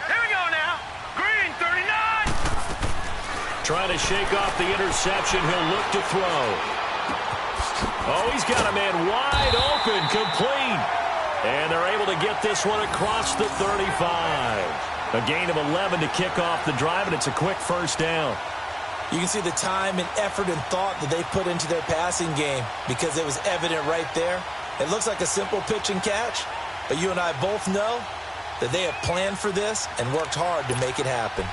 Here we go now. Green, 39. Trying to shake off the interception. He'll look to throw. Oh, he's got a man wide open, complete. And they're able to get this one across the 35. A gain of 11 to kick off the drive, and it's a quick 1st down. You can see the time and effort and thought that they put into their passing game because it was evident right there. It looks like a simple pitch and catch, but you and I both know that they have planned for this and worked hard to make it happen.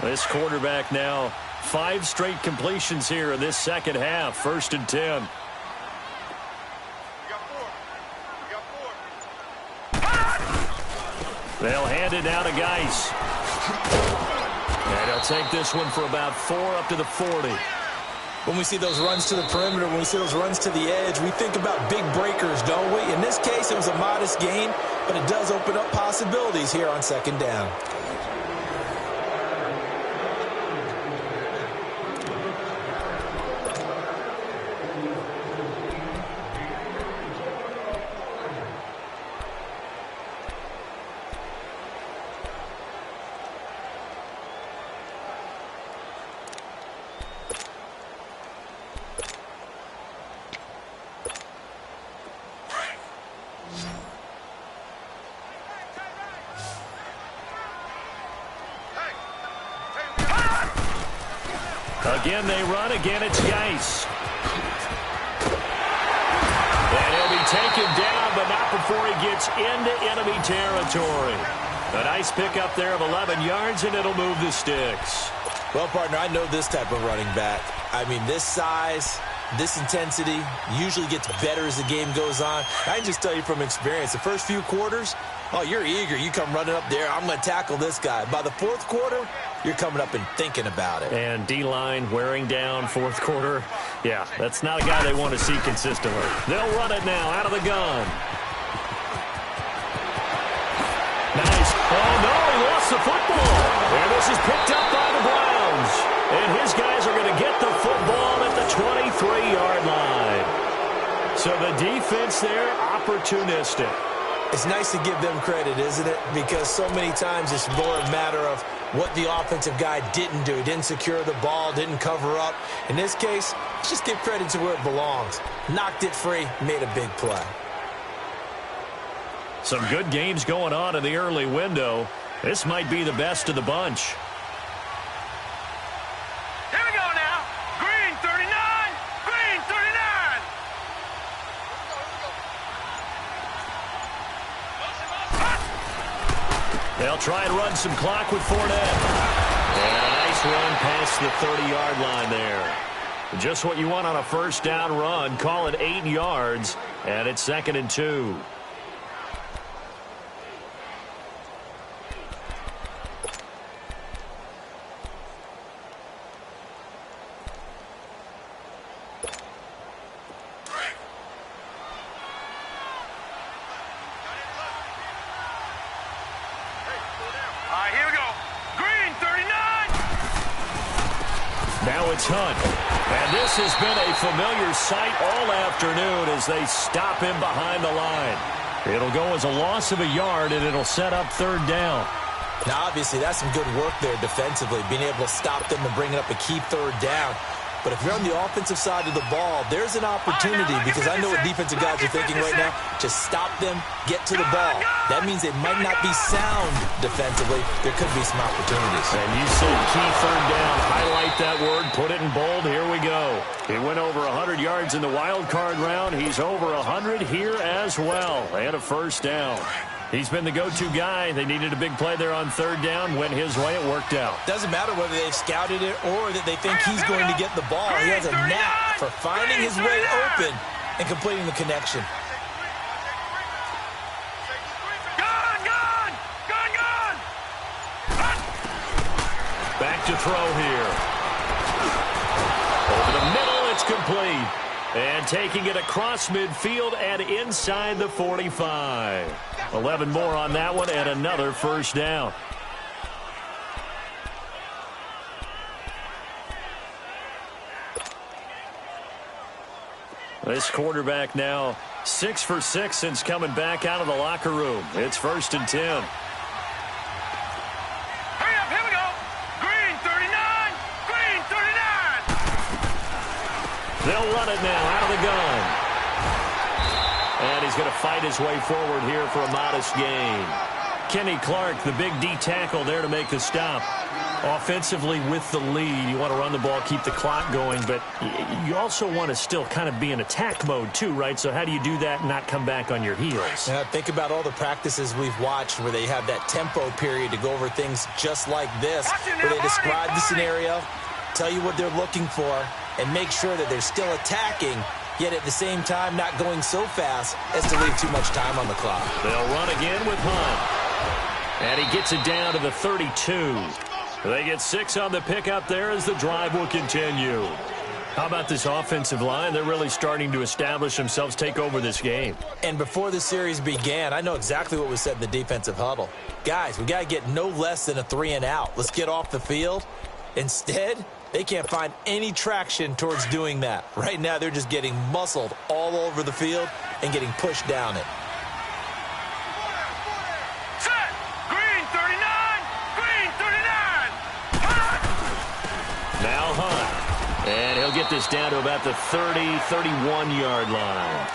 This quarterback now, 5 straight completions here in this 2nd half. 1st and 10. We got 4. They'll hand it now to Geis. And he'll take this one for about 4 up to the 40. When we see those runs to the perimeter, when we see those runs to the edge, we think about big breakers, don't we? In this case, it was a modest gain, but it does open up possibilities here on 2nd down. Again they run. Again it's Geis. And he'll be taken down, but not before he gets into enemy territory. A nice pickup there of 11 yards, and it'll move the sticks. Well, partner, I know this type of running back. I mean, this size, this intensity usually gets better as the game goes on. I can just tell you from experience, the first few quarters, oh, you're eager. You come running up there, I'm going to tackle this guy. By the fourth quarter, you're coming up and thinking about it. And D-line wearing down fourth quarter. Yeah, that's not a guy they want to see consistently. They'll run it now out of the gun. Nice. Oh, no, he lost the football. And this is picked up by the Browns. And his guys are going to get the football at the 23-yard line. So the defense there, opportunistic. It's nice to give them credit, isn't it? Because so many times it's more a matter of what the offensive guy didn't do. He didn't secure the ball, didn't cover up. In this case, let's just give credit to where it belongs. Knocked it free, made a big play. Some good games going on in the early window. This might be the best of the bunch. Here we go now. Green 39. Green 39. They'll try and run some clock with Fournette. And a nice run past the 30-yard line there. Just what you want on a first down run. Call it 8 yards, and it's 2nd and 2. Here we go. Green 39. Now it's Hunt. And this has been a familiar sight all afternoon as they stop him behind the line. It'll go as a loss of a yard, and it'll set up 3rd down. Now, obviously, that's some good work there defensively, being able to stop them and bring it up a key 3rd down. But if you're on the offensive side of the ball, there's an opportunity, because I know what defensive guys are thinking right now. Just stop them, get to the ball. That means it might not be sound defensively. There could be some opportunities. And you said key 3rd down. Highlight that word. Put it in bold. Here we go. He went over 100 yards in the wild card round. He's over 100 here as well. And a first down. He's been the go-to guy. They needed a big play there on 3rd down. Went his way. It worked out. Doesn't matter whether they've scouted it or that they think he's going to get the ball. He has a knack for finding his way open and completing the connection. Back to throw here. Over the middle, it's complete. And taking it across midfield and inside the 45. 11 more on that one and another first down. This quarterback now 6 for 6 since coming back out of the locker room. It's 1st and 10. Hurry up, here we go. Green 39. Green 39. They'll run it now out of the gun. And he's going to fight his way forward here for a modest gain. Kenny Clark, the big D tackle there to make the stop. Offensively with the lead, you want to run the ball, keep the clock going, but you also want to still kind of be in attack mode too, right? So how do you do that and not come back on your heels? Now, think about all the practices we've watched where they have that tempo period to go over things just like this, where they describe the scenario, tell you what they're looking for, and make sure that they're still attacking, yet at the same time not going so fast as to leave too much time on the clock. They'll run again with Hunt. And he gets it down to the 32. They get 6 on the pickup there as the drive will continue. How about this offensive line? They're really starting to establish themselves, take over this game. And before the series began, I know exactly what was said in the defensive huddle. Guys, we got to get no less than a 3-and-out. Let's get off the field. Instead, they can't find any traction towards doing that. Right now, they're just getting muscled all over the field and getting pushed down it. Set. Green 39. Green 39. Now Hunt. And he'll get this down to about the 30, 31-yard line.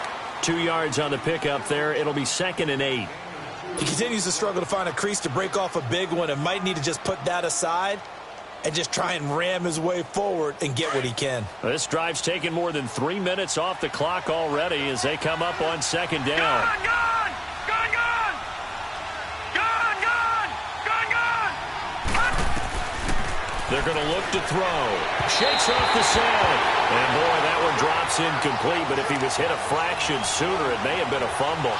2 yards on the pickup there. It'll be 2nd and 8. He continues to struggle to find a crease to break off a big one and might need to just put that aside and just try and ram his way forward and get what he can. This drive's taken more than 3 minutes off the clock already as they come up on second down. Gone, gone! Gone, gone! Gone, gone! Gone, gone! They're going to look to throw. Shakes off the side. And, boy, that one drops incomplete. But if he was hit a fraction sooner, it may have been a fumble.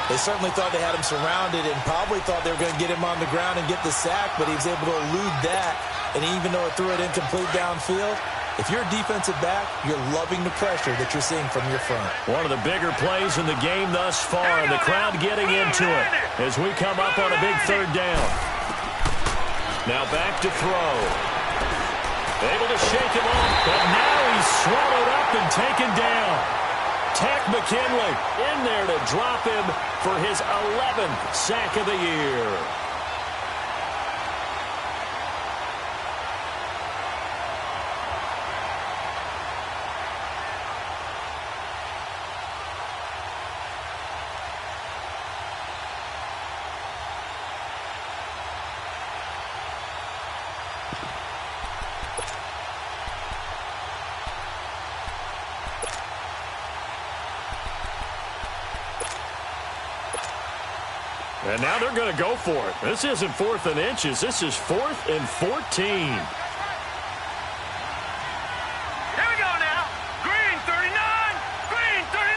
They certainly thought they had him surrounded and probably thought they were going to get him on the ground and get the sack, but he was able to elude that. And even though it threw it incomplete downfield, if you're a defensive back, you're loving the pressure that you're seeing from your front. One of the bigger plays in the game thus far, and the crowd getting into it as we come up on a big third down. Now back to throw. Able to shake him off, but now he's swallowed up and taken down. Tack McKinley in there to drop him for his 11th sack of the year. And now they're going to go for it. This isn't 4th and inches. This is 4th and 14. Here we go now. Green 39. Green 39.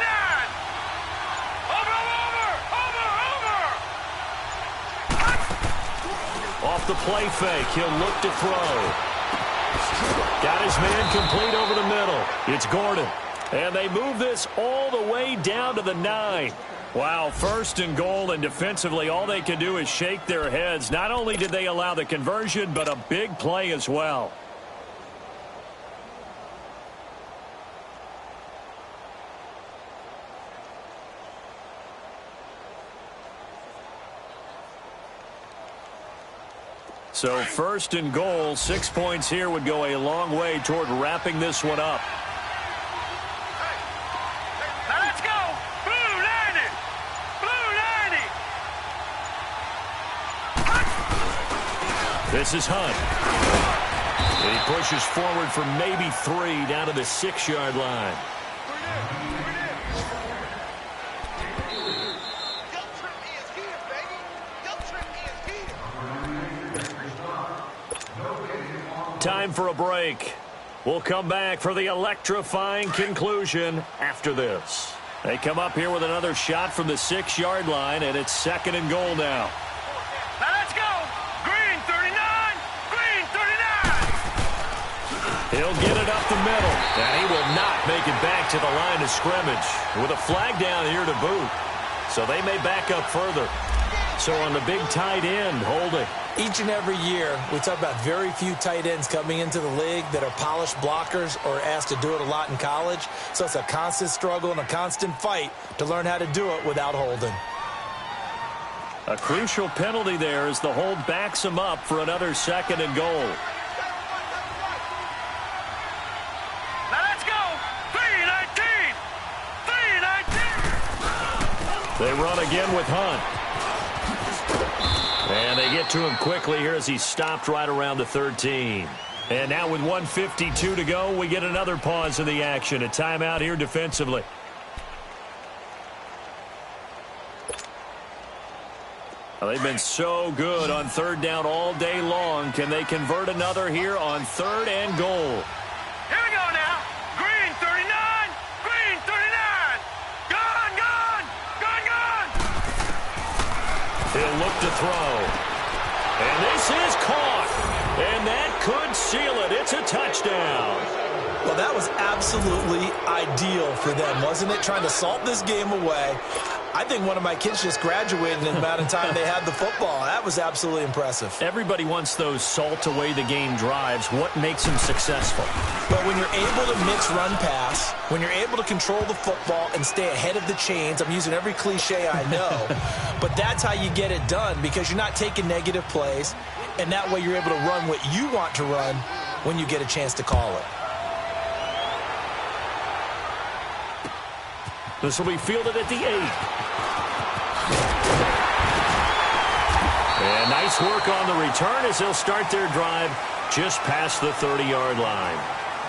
Over, over, over, over. Off the play fake. He'll look to throw. Got his man complete over the middle. It's Gordon. And they move this all the way down to the 9. Wow, 1st and goal, and defensively all they can do is shake their heads. Not only did they allow the conversion, but a big play as well. So 1st and goal, 6 points here would go a long way toward wrapping this one up. Now let's go. Blue 90. Blue 90. This is Hunt. And he pushes forward for maybe 3 down to the 6-yard line. Time for a break. We'll come back for the electrifying conclusion after this. They come up here with another shot from the 6-yard line, and it's 2nd and goal now. Now let's go. Green 39. Green 39. He'll get it up the middle, and he will not make it back to the line of scrimmage with a flag down here to boot. So they may back up further. So on the big tight end, holding. Each and every year, we talk about very few tight ends coming into the league that are polished blockers or asked to do it a lot in college. So it's a constant struggle and a constant fight to learn how to do it without holding. A crucial penalty there as the hold backs him up for another 2nd and goal. Now let's go. 319. 319. They run again with Hunt. And they get to him quickly here as he's stopped right around the 13. And now with 1:52 to go, we get another pause in the action. A timeout here defensively. Well, they've been so good on 3rd down all day long. Can they convert another here on 3rd and goal? Here we go now. Green 39. Green 39. Gone, gone. Gone, gone. He'll look to throw. And this is caught. And that could seal it. It's a touchdown. Well, that was absolutely ideal for them, wasn't it? Trying to salt this game away. I think one of my kids just graduated in the amount of time they had the football. That was absolutely impressive. Everybody wants those salt away the game drives. What makes them successful? But when you're able to mix run pass, when you're able to control the football and stay ahead of the chains, I'm using every cliche I know, but that's how you get it done because you're not taking negative plays, and that way you're able to run what you want to run when you get a chance to call it. This will be fielded at the 8. And nice work on the return as they'll start their drive just past the 30-yard line.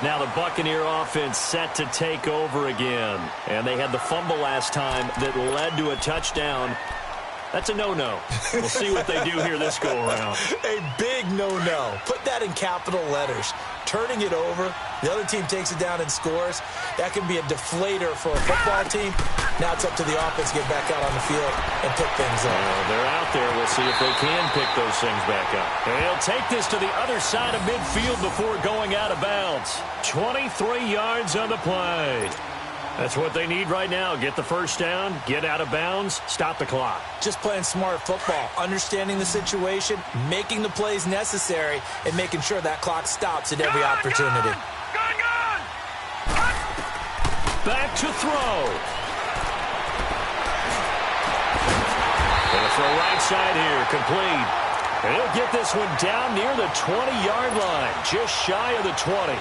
Now the Buccaneer offense set to take over again. And they had the fumble last time that led to a touchdown. That's a no-no. We'll see what they do here this go-around. A big no-no. Put that in capital letters. Turning it over, the other team takes it down and scores. That can be a deflator for a football team. Now it's up to the offense to get back out on the field and pick things up. They're out there. We'll see if they can pick those things back up. And he'll take this to the other side of midfield before going out of bounds. 23 yards on the play. That's what they need right now. Get the first down, get out of bounds, stop the clock. Just playing smart football, understanding the situation, making the plays necessary, and making sure that clock stops at every opportunity. Gone! Back to throw. Gonna throw right side here, complete. And he'll get this one down near the 20-yard line, just shy of the 20.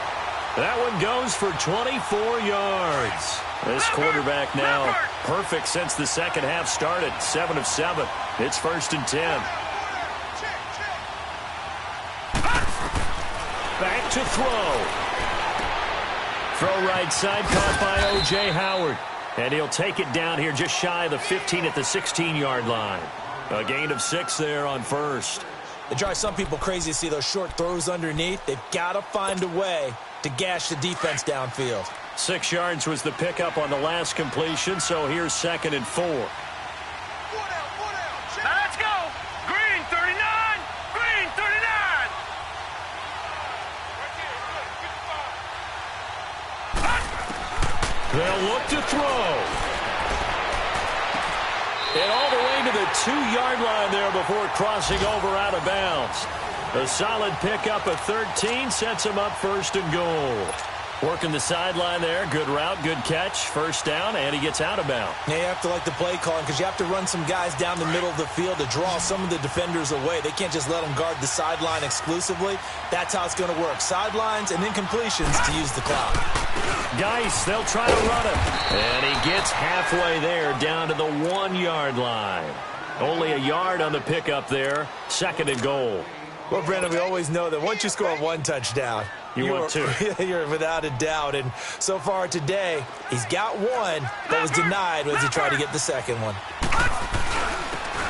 That one goes for 24 yards. This quarterback now perfect since the second half started. 7 of 7. It's 1st and 10. Back to throw. Throw right side caught by O.J. Howard. And he'll take it down here just shy of the 15 at the 16-yard line. A gain of 6 there on first. It drives some people crazy to see those short throws underneath. They've got to find a way to gash the defense downfield. 6 yards was the pickup on the last completion, so here's 2nd and 4. Now let's go. Green 39. Green 39. They'll look to throw. And all the way to the 2-yard line there before crossing over out of bounds. A solid pickup of 13 sets him up 1st and goal. Working the sideline there. Good route, good catch. First down, and he gets out of bounds. Now you have to like the play calling because you have to run some guys down the middle of the field to draw some of the defenders away. They can't just let them guard the sideline exclusively. That's how it's going to work. Sidelines and then completions to use the clock. Geis, they'll try to run him. And he gets halfway there down to the 1-yard line. Only a yard on the pickup there. 2nd and goal. Well, Brandon, we always know that once you score 1 touchdown, want 2. You're without a doubt. And so far today, he's got 1, but was denied as he tried to get the 2nd one.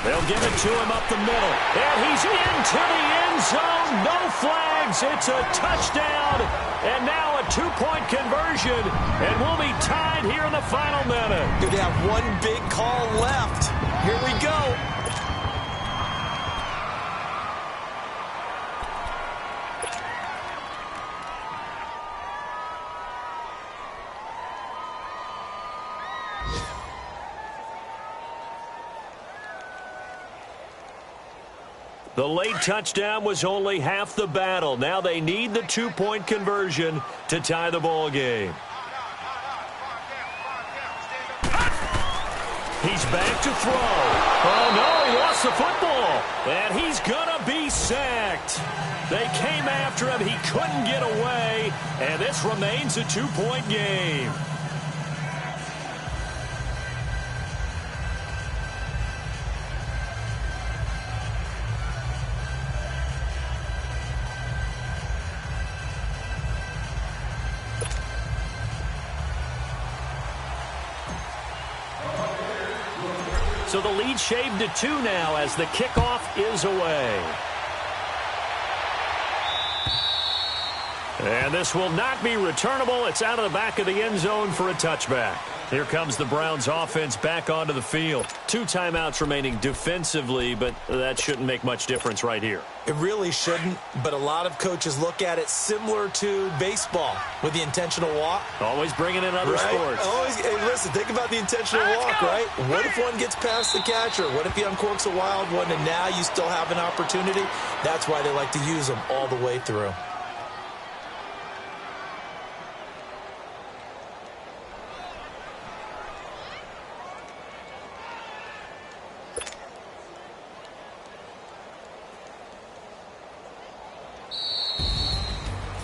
They'll give it to him up the middle. And he's into the end zone. No flags. It's a touchdown. And now a 2-point conversion. And we'll be tied here in the final minute. They have 1 big call left. Here we go. The late touchdown was only half the battle. Now they need the 2-point conversion to tie the ball game. He's back to throw. Oh, no, he lost the football. And he's going to be sacked. They came after him. He couldn't get away. And this remains a 2-point game. So the lead shaved to 2 now as the kickoff is away. And this will not be returnable. It's out of the back of the end zone for a touchback. Here comes the Browns offense back onto the field. 2 timeouts remaining defensively, but that shouldn't make much difference right here. It really shouldn't, but a lot of coaches look at it similar to baseball with the intentional walk. Always bringing in other sports. Always, hey, listen, think about the intentional walk, right? What if one gets past the catcher? What if he uncorks a wild one and now you still have an opportunity? That's why they like to use them all the way through.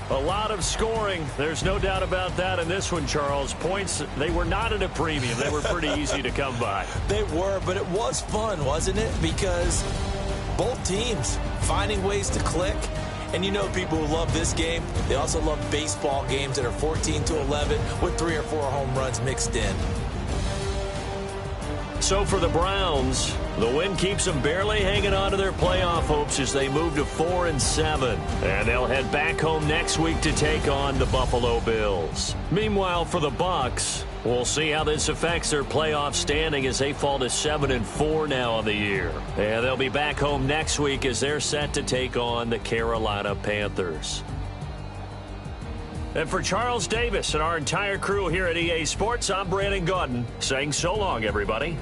A lot of scoring. There's no doubt about that in this one, Charles. Points, they were not at a premium. They were pretty easy to come by. They were, but it was fun, wasn't it? Because both teams finding ways to click And you know people who love this game, they also love baseball games that are 14-11 with 3 or 4 home runs mixed in. So for the Browns, the win keeps them barely hanging on to their playoff hopes as they move to 4-7. And they'll head back home next week to take on the Buffalo Bills. Meanwhile, for the Bucs, we'll see how this affects their playoff standing as they fall to 7-4 now on the year. And they'll be back home next week as they're set to take on the Carolina Panthers. And for Charles Davis and our entire crew here at EA Sports, I'm Brandon Gaudin saying so long, everybody.